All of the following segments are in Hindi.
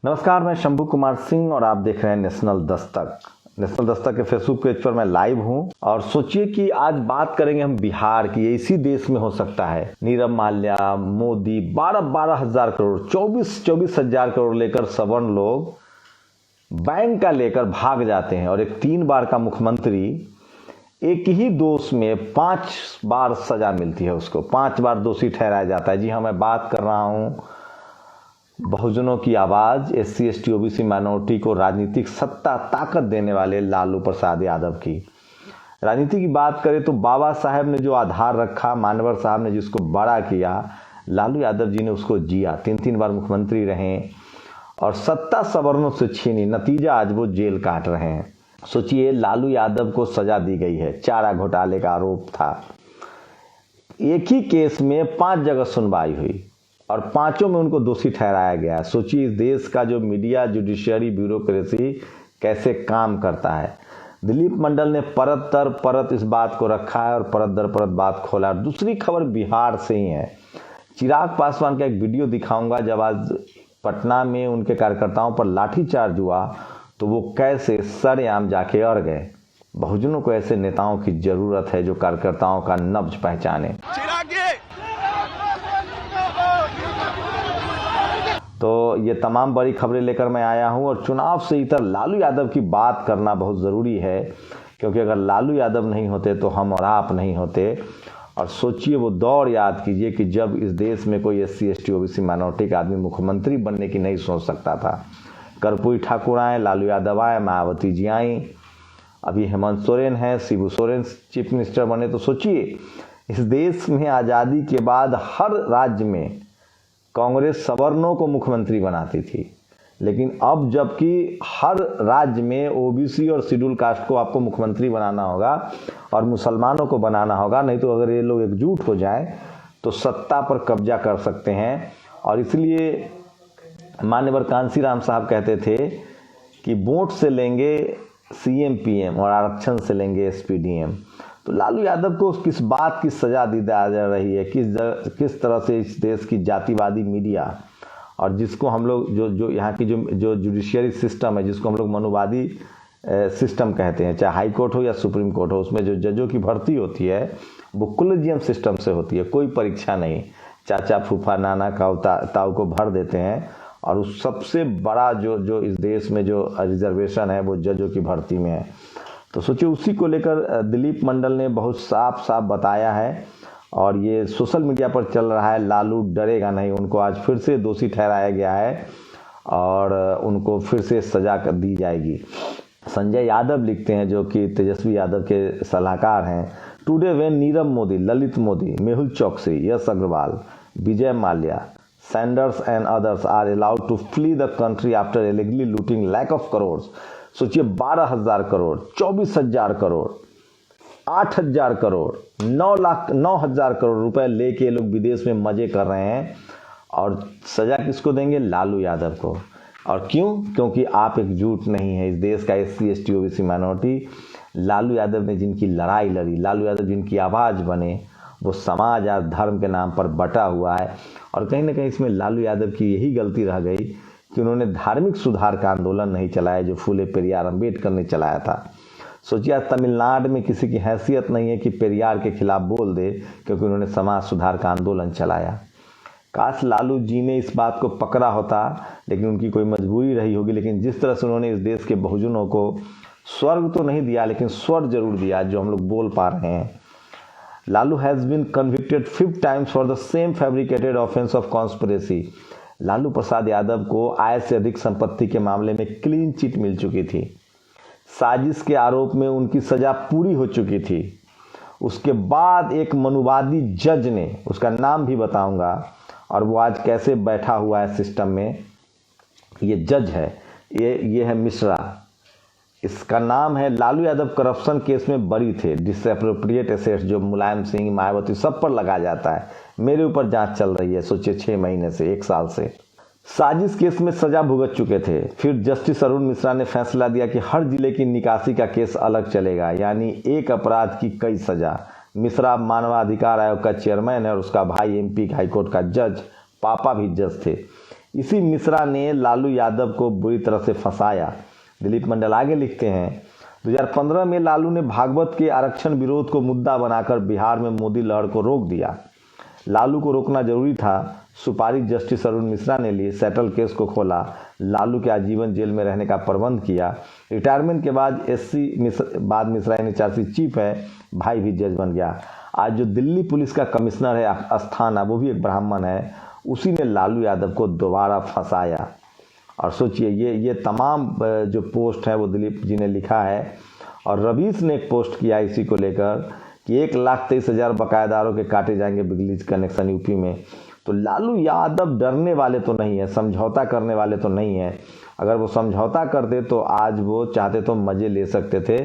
नमस्कार, मैं शंभू कुमार सिंह और आप देख रहे हैं नेशनल दस्तक। नेशनल दस्तक के फेसबुक पेज पर मैं लाइव हूं और सोचिए कि आज बात करेंगे हम बिहार की। इसी देश में हो सकता है नीरव माल्या, मोदी 12 हजार करोड़ 24 हजार करोड़ लेकर सवर्ण लोग बैंक का लेकर भाग जाते हैं और एक 3 बार का मुख्यमंत्री एक ही दोष में 5 बार सजा मिलती है, उसको 5 बार दोषी ठहराया जाता है। जी हाँ, मैं बात कर रहा हूँ बहुजनों की आवाज, SC ST OBC माइनॉरिटी को राजनीतिक सत्ता ताकत देने वाले लालू प्रसाद यादव की। राजनीति की बात करें तो बाबा साहब ने जो आधार रखा, मानवर साहब ने जिसको बड़ा किया, लालू यादव जी ने उसको जिया। 3 बार मुख्यमंत्री रहे और सत्ता सवर्णों से छीनी, नतीजा आज वो जेल काट रहे हैं। सोचिए, लालू यादव को सजा दी गई है, चारा घोटाले का आरोप था। एक ही केस में 5 जगह सुनवाई हुई और 5 में उनको दोषी ठहराया गया। सोचिए, इस देश का जो मीडिया, जुडिशियरी, ब्यूरोक्रेसी कैसे काम करता है। दिलीप मंडल ने परत दर परत इस बात को रखा है और परत दर परत बात खोला। दूसरी खबर बिहार से ही है। चिराग पासवान का एक वीडियो दिखाऊंगा, जब आज पटना में उनके कार्यकर्ताओं पर लाठीचार्ज हुआ तो वो कैसे सरेआम जाके अड़ गए। बहुजनों को ऐसे नेताओं की जरूरत है जो कार्यकर्ताओं का नब्ज पहचाने। तो ये तमाम बड़ी खबरें लेकर मैं आया हूं और चुनाव से इतर लालू यादव की बात करना बहुत ज़रूरी है, क्योंकि अगर लालू यादव नहीं होते तो हम और आप नहीं होते। और सोचिए, वो दौर याद कीजिए कि जब इस देश में कोई SC ST OBC माइनॉरिटी का आदमी मुख्यमंत्री बनने की नहीं सोच सकता था। कर्पूरी ठाकुर आए, लालू यादव आए, मायावती जी आई, अभी हेमंत सोरेन है, शिबू सोरेन चीफ मिनिस्टर बने। तो सोचिए, इस देश में आज़ादी के बाद हर राज्य में कांग्रेस सवर्णों को मुख्यमंत्री बनाती थी, लेकिन अब जबकि हर राज्य में OBC और शेड्यूल कास्ट को आपको मुख्यमंत्री बनाना होगा और मुसलमानों को बनाना होगा, नहीं तो अगर ये लोग एकजुट हो जाएं तो सत्ता पर कब्जा कर सकते हैं। और इसलिए मान्यवर कांशीराम साहब कहते थे कि वोट से लेंगे CM PM और आरक्षण से लेंगे SP DM। तो लालू यादव को किस बात की सजा दी जा रही है, किस तरह से इस देश की जातिवादी मीडिया और जिसको हम लोग जो यहाँ की जो जुडिशियरी सिस्टम है, जिसको हम लोग मनुवादी सिस्टम कहते हैं, चाहे हाई कोर्ट हो या सुप्रीम कोर्ट हो, उसमें जो जजों की भर्ती होती है वो कॉलेजियम सिस्टम से होती है, कोई परीक्षा नहीं। चाचा फूफा नाना ताऊ को भर देते हैं और उस सबसे बड़ा जो इस देश में जो रिजर्वेशन है वो जजों की भर्ती में है। तो सोचिए, उसी को लेकर दिलीप मंडल ने बहुत साफ बताया है और ये सोशल मीडिया पर चल रहा है। लालू डरेगा नहीं, उनको आज फिर से दोषी ठहराया गया है और उनको फिर से सजा दी जाएगी। संजय यादव लिखते हैं, जो कि तेजस्वी यादव के सलाहकार हैं, today when Nirav Modi, Lalit Modi, Mehul Choksi, Yash Agarwal, Vijay Mallya, Sanders and others are allowed to flee the country after illegally looting lakh of crore. सोचिए, 12 हजार करोड़, 24 हजार करोड़, 8 हजार करोड़, 9 हजार करोड़ रुपए लेके लोग विदेश में मजे कर रहे हैं और सजा किसको देंगे? लालू यादव को। और क्यों? क्योंकि आप एकजुट नहीं है। इस देश का SC ST OBC minority, Lalu Yadav ने जिनकी लड़ाई लड़ी, लालू यादव जिनकी आवाज़ बने, वो समाज और धर्म के नाम पर बटा हुआ है। और कहीं ना कहीं इसमें लालू यादव की यही गलती रह गई कि उन्होंने धार्मिक सुधार का आंदोलन नहीं चलाया जो फूले पेरियार अम्बेडकर ने चलाया था। सोचिए, तमिलनाडु में किसी की हैसियत नहीं है कि पेरियार के खिलाफ बोल दे, क्योंकि उन्होंने समाज सुधार का आंदोलन चलाया। काश लालू जी ने इस बात को पकड़ा होता, लेकिन उनकी कोई मजबूरी रही होगी। लेकिन जिस तरह से उन्होंने इस देश के बहुजनों को स्वर्ग तो नहीं दिया, लेकिन स्वर जरूर दिया, जो हम लोग बोल पा रहे हैं। Lalu has been convicted 5 times for the same fabricated offence of conspiracy. Lalu Prasad Yadav को आय से अधिक संपत्ति के मामले में क्लीन चिट मिल चुकी थी। साजिश के आरोप में उनकी सजा पूरी हो चुकी थी। उसके बाद एक मनुवादी जज ने, उसका नाम भी बताऊंगा, और वो आज कैसे बैठा हुआ है सिस्टम में। ये जज है, ये है मिश्रा। इसका नाम है, लालू यादव करप्शन केस में बरी थे। डिसएप्रोप्रिएट एसेट्स जो मुलायम सिंह, मायावती सब पर लगा जाता है, मेरे ऊपर जांच चल रही है। सोचिए, 6 महीने से 1 साल से साजिश केस में सजा भुगत चुके थे। फिर जस्टिस अरुण मिश्रा ने फैसला दिया कि हर जिले की निकासी का केस अलग चलेगा, यानी एक अपराध की कई सजा। मिश्रा मानवाधिकार आयोग का चेयरमैन है और उसका भाई MP हाईकोर्ट का जज, पापा भी जज थे। इसी मिश्रा ने लालू यादव को बुरी तरह से फंसाया। दिलीप मंडल आगे लिखते हैं, 2015 में लालू ने भागवत के आरक्षण विरोध को मुद्दा बनाकर बिहार में मोदी लहर को रोक दिया। लालू को रोकना जरूरी था। सुपारी जस्टिस अरुण मिश्रा ने ली, सेटल केस को खोला, लालू के आजीवन जेल में रहने का प्रबंध किया। रिटायरमेंट के बाद बाद मिश्रा यानी चार्जशीट चीफ है, भाई भी जज बन गया। आज जो दिल्ली पुलिस का कमिश्नर है अस्थाना, वो भी एक ब्राह्मण है, उसी ने लालू यादव को दोबारा फंसाया। और सोचिए ये तमाम जो पोस्ट है वो दिलीप जी ने लिखा है। और रवीश ने एक पोस्ट किया इसी को लेकर कि 1,23,000 बकायेदारों के काटे जाएंगे बिजली कनेक्शन यूपी में। तो लालू यादव डरने वाले तो नहीं है, समझौता करने वाले तो नहीं है। अगर वो समझौता करते तो आज वो चाहते तो मज़े ले सकते थे,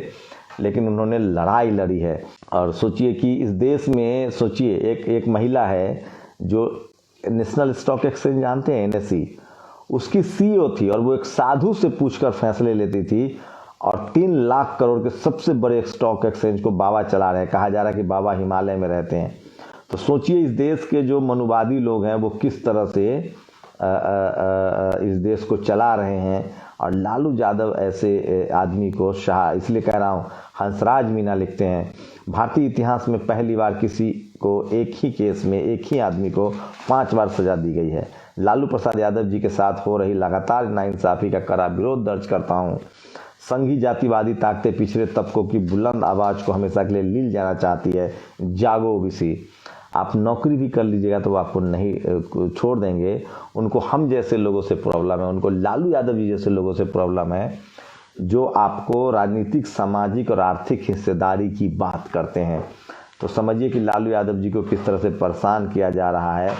लेकिन उन्होंने लड़ाई लड़ी है। और सोचिए कि इस देश में सोचिए एक महिला है जो नेशनल स्टॉक एक्सचेंज जानते हैं, NSE, उसकी CEO थी और वो एक साधु से पूछकर फैसले लेती थी। और 3 लाख करोड़ के सबसे बड़े स्टॉक एक्सचेंज को बाबा चला रहे हैं। कहा जा रहा है कि बाबा हिमालय में रहते हैं। तो सोचिए इस देश के जो मनुवादी लोग हैं वो किस तरह से इस देश को चला रहे हैं। और लालू यादव ऐसे आदमी को शाह, इसलिए कह रहा हूँ, हंसराज मीना लिखते हैं, भारतीय इतिहास में पहली बार किसी को एक ही केस में एक ही आदमी को 5 बार सजा दी गई है। लालू प्रसाद यादव जी के साथ हो रही लगातार नाइंसाफ़ी का कड़ा विरोध दर्ज करता हूँ। संघी जातिवादी ताकतें पिछड़े तबकों की बुलंद आवाज़ को हमेशा के लिए लील जाना चाहती है। जागो ओबीसी, आप नौकरी भी कर लीजिएगा तो वो आपको नहीं छोड़ देंगे। उनको हम जैसे लोगों से प्रॉब्लम है, उनको लालू यादव जी जैसे लोगों से प्रॉब्लम है जो आपको राजनीतिक, सामाजिक और आर्थिक हिस्सेदारी की बात करते हैं। तो समझिए कि लालू यादव जी को किस तरह से परेशान किया जा रहा है।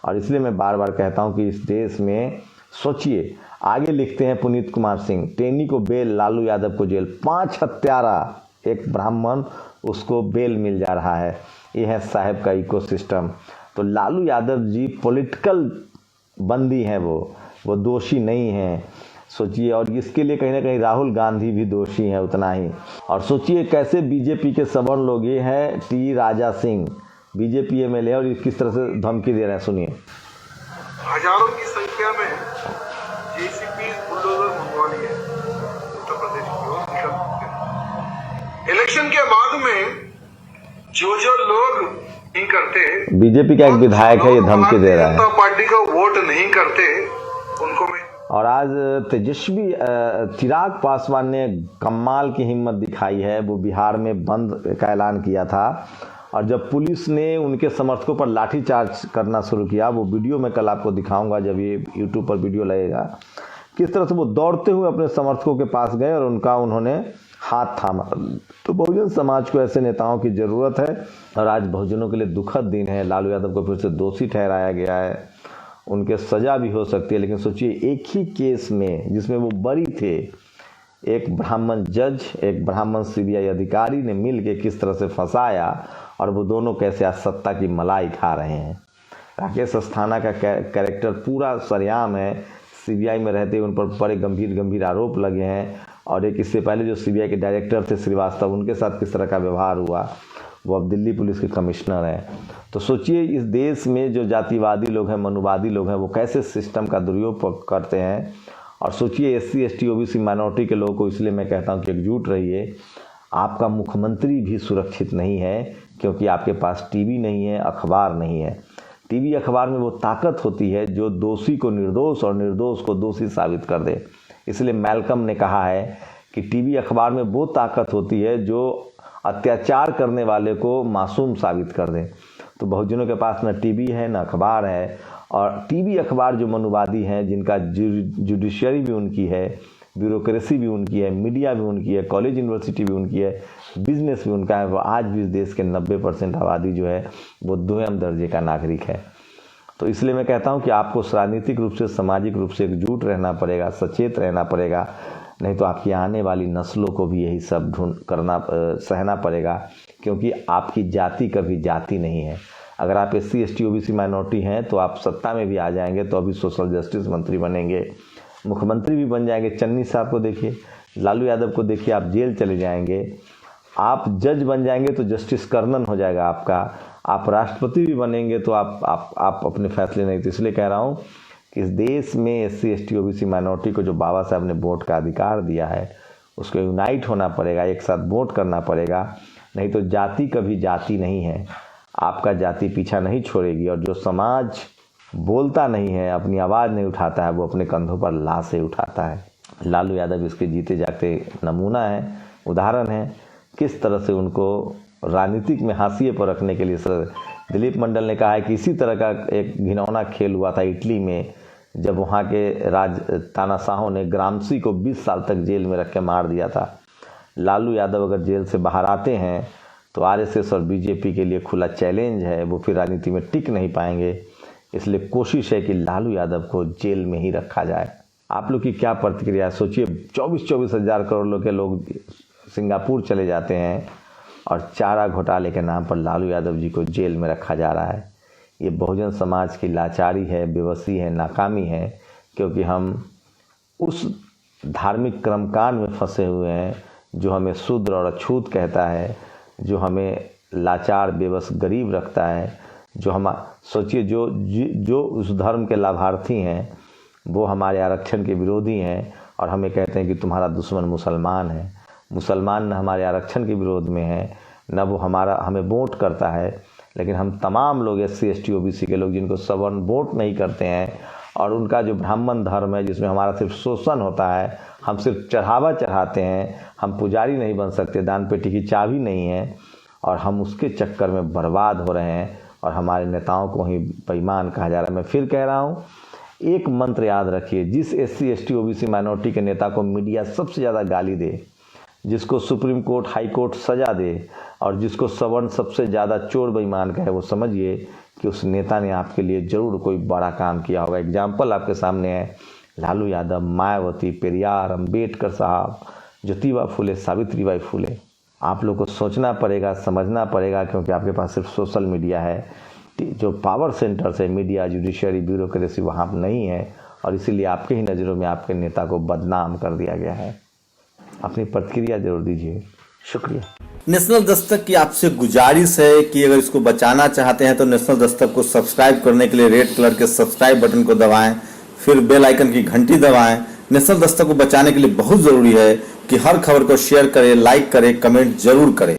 और इसलिए मैं बार बार कहता हूं कि इस देश में सोचिए। आगे लिखते हैं पुनीत कुमार सिंह, टेनी को बेल, लालू यादव को जेल। 5 हत्यारा, एक ब्राह्मण, उसको बेल मिल जा रहा है। ये है साहब का इकोसिस्टम। तो लालू यादव जी पॉलिटिकल बंदी हैं, वो दोषी नहीं हैं। सोचिए, और इसके लिए कहीं ना कहीं राहुल गांधी भी दोषी हैं उतना ही। और सोचिए कैसे बीजेपी के सवर्ण लोग, ये है T Raja Singh, BJP MLA, और किस तरह से धमकी दे रहे हैं, सुनिए। हजारों की संख्या में JCB बुलडोजर मंगवा लिए उत्तर प्रदेश की ओर निकल चुके हैं। इलेक्शन के बाद में जो लोग नहीं करते, बीजेपी का एक विधायक है, ये धमकी दे रहा है, जनता पार्टी का वोट नहीं करते, उनको मैं। और आज तेजस्वी चिराग पासवान ने कमाल की हिम्मत दिखाई है। वो बिहार में बंद का ऐलान किया था और जब पुलिस ने उनके समर्थकों पर लाठीचार्ज करना शुरू किया, वो वीडियो मैं कल आपको दिखाऊंगा जब ये YouTube पर वीडियो लगेगा, किस तरह से वो दौड़ते हुए अपने समर्थकों के पास गए और उन्होंने हाथ थामा। तो बहुजन समाज को ऐसे नेताओं की ज़रूरत है। और आज बहुजनों के लिए दुखद दिन है। लालू यादव को फिर से दोषी ठहराया गया है, उनके सज़ा भी हो सकती है। लेकिन सोचिए एक ही केस में जिसमें वो बरी थे, एक ब्राह्मण जज, एक ब्राह्मण CBI अधिकारी ने मिल के किस तरह से फंसाया और वो दोनों कैसे आज सत्ता की मलाई खा रहे हैं। राकेश अस्थाना का कैरेक्टर पूरा सरेआम है। CBI में रहते उन पर बड़े गंभीर आरोप लगे हैं। और एक इससे पहले जो CBI के डायरेक्टर थे श्रीवास्तव, उनके साथ किस तरह का व्यवहार हुआ, वो अब दिल्ली पुलिस के कमिश्नर हैं। तो सोचिए इस देश में जो जातिवादी लोग हैं, मनुवादी लोग हैं, वो कैसे सिस्टम का दुरुपयोग करते हैं। और सोचिए SC ST OBC माइनॉरिटी के लोगों को, इसलिए मैं कहता हूँ कि एकजुट रहिए। आपका मुख्यमंत्री भी सुरक्षित नहीं है क्योंकि आपके पास टीवी नहीं है, अखबार नहीं है। टीवी अखबार में वो ताकत होती है जो दोषी को निर्दोष और निर्दोष को दोषी साबित कर दे। इसलिए मैल्कम ने कहा है कि टीवी अखबार में वो ताकत होती है जो अत्याचार करने वाले को मासूम साबित कर दे। तो बहुजनों के पास न टीवी है न अखबार है। और टीवी अखबार जो मनुवादी हैं, जिनका जुडिशरी भी उनकी है, ब्यूरोक्रेसी भी उनकी है, मीडिया भी उनकी है, कॉलेज यूनिवर्सिटी भी उनकी है, बिजनेस भी उनका है, वो आज भी इस देश के 90% आबादी जो है वो 2म दर्जे का नागरिक है। तो इसलिए मैं कहता हूं कि आपको राजनीतिक रूप से, सामाजिक रूप से एकजुट रहना पड़ेगा, सचेत रहना पड़ेगा। नहीं तो आपकी आने वाली नस्लों को भी यही सब सहना पड़ेगा, क्योंकि आपकी जाति कभी जाति नहीं है। अगर आप SC ST OBC माइनॉरिटी हैं तो आप सत्ता में भी आ जाएंगे तो अभी सोशल जस्टिस मंत्री बनेंगे, मुख्यमंत्री भी बन जाएंगे। चन्नी साहब को देखिए, लालू यादव को देखिए, आप जेल चले जाएंगे। आप जज बन जाएंगे तो जस्टिस कर्नन हो जाएगा आपका। आप राष्ट्रपति भी बनेंगे तो आप अपने फैसले नहीं। तो इसलिए कह रहा हूँ कि इस देश में SC ST OBC माइनॉरिटी को जो बाबा साहब ने वोट का अधिकार दिया है उसको यूनाइट होना पड़ेगा, एक साथ वोट करना पड़ेगा, नहीं तो जाति कभी जाति नहीं है, आपका जाति पीछा नहीं छोड़ेगी। और जो समाज बोलता नहीं है, अपनी आवाज़ नहीं उठाता है, वो अपने कंधों पर लाशें उठाता है। लालू यादव इसके जीते जागते नमूना है, उदाहरण है किस तरह से उनको राजनीतिक में हाशिए पर रखने के लिए सर दिलीप मंडल ने कहा है कि इसी तरह का एक घिनौना खेल हुआ था इटली में, जब वहाँ के तानाशाहों ने ग्रामसी को 20 साल तक जेल में रख के मार दिया था। लालू यादव अगर जेल से बाहर आते हैं तो RSS और BJP के लिए खुला चैलेंज है, वो फिर राजनीति में टिक नहीं पाएंगे। इसलिए कोशिश है कि लालू यादव को जेल में ही रखा जाए। आप लोग की क्या प्रतिक्रिया है? सोचिए 24 हज़ार करोड़ के लोग सिंगापुर चले जाते हैं और चारा घोटाले के नाम पर लालू यादव जी को जेल में रखा जा रहा है। ये बहुजन समाज की लाचारी है, बेबसी है, नाकामी है, क्योंकि हम उस धार्मिक कर्मकांड में फंसे हुए हैं जो हमें शूद्र और अछूत कहता है, जो हमें लाचार बेबस गरीब रखता है, जो हम सोचिए जो उस धर्म के लाभार्थी हैं वो हमारे आरक्षण के विरोधी हैं और हमें कहते हैं कि तुम्हारा दुश्मन मुसलमान है। मुसलमान न हमारे आरक्षण के विरोध में है, न वो हमें वोट करता है, लेकिन हम तमाम लोग SC ST OBC के लोग जिनको सवर्ण वोट नहीं करते हैं और उनका जो ब्राह्मण धर्म है जिसमें हमारा सिर्फ शोषण होता है, हम सिर्फ चढ़ावा चढ़ाते हैं, हम पुजारी नहीं बन सकते, दान पेटी की चाबी नहीं है, और हम उसके चक्कर में बर्बाद हो रहे हैं और हमारे नेताओं को ही बेईमान कहा जा रहा है। मैं फिर कह रहा हूँ, एक मंत्र याद रखिए, जिस SC ST OBC माइनॉरिटी के नेता को मीडिया सबसे ज़्यादा गाली दे, जिसको सुप्रीम कोर्ट हाई कोर्ट सजा दे और जिसको सवर्ण सबसे ज़्यादा चोर बेईमान कहे, वो समझिए कि उस नेता ने आपके लिए ज़रूर कोई बड़ा काम किया होगा। एग्जाम्पल आपके सामने है लालू यादव, मायावती, पेरियार, अम्बेडकर साहब, ज्योतिबा फुले, सावित्रीबाई फुले। आप लोग को सोचना पड़ेगा, समझना पड़ेगा, क्योंकि आपके पास सिर्फ सोशल मीडिया है। जो पावर सेंटर से मीडिया, जुडिशरी, ब्यूरोक्रेसी वहाँ नहीं है और इसीलिए आपके ही नज़रों में आपके नेता को बदनाम कर दिया गया है। अपनी प्रतिक्रिया जरूर दीजिए। शुक्रिया। नेशनल दस्तक की आपसे गुजारिश है कि अगर इसको बचाना चाहते हैं तो नेशनल दस्तक को सब्सक्राइब करने के लिए रेड कलर के सब्सक्राइब बटन को दबाएं, फिर बेल आइकन की घंटी दबाएं। नेशनल दस्तक को बचाने के लिए बहुत जरूरी है कि हर खबर को शेयर करें, लाइक करें, कमेंट जरूर करें।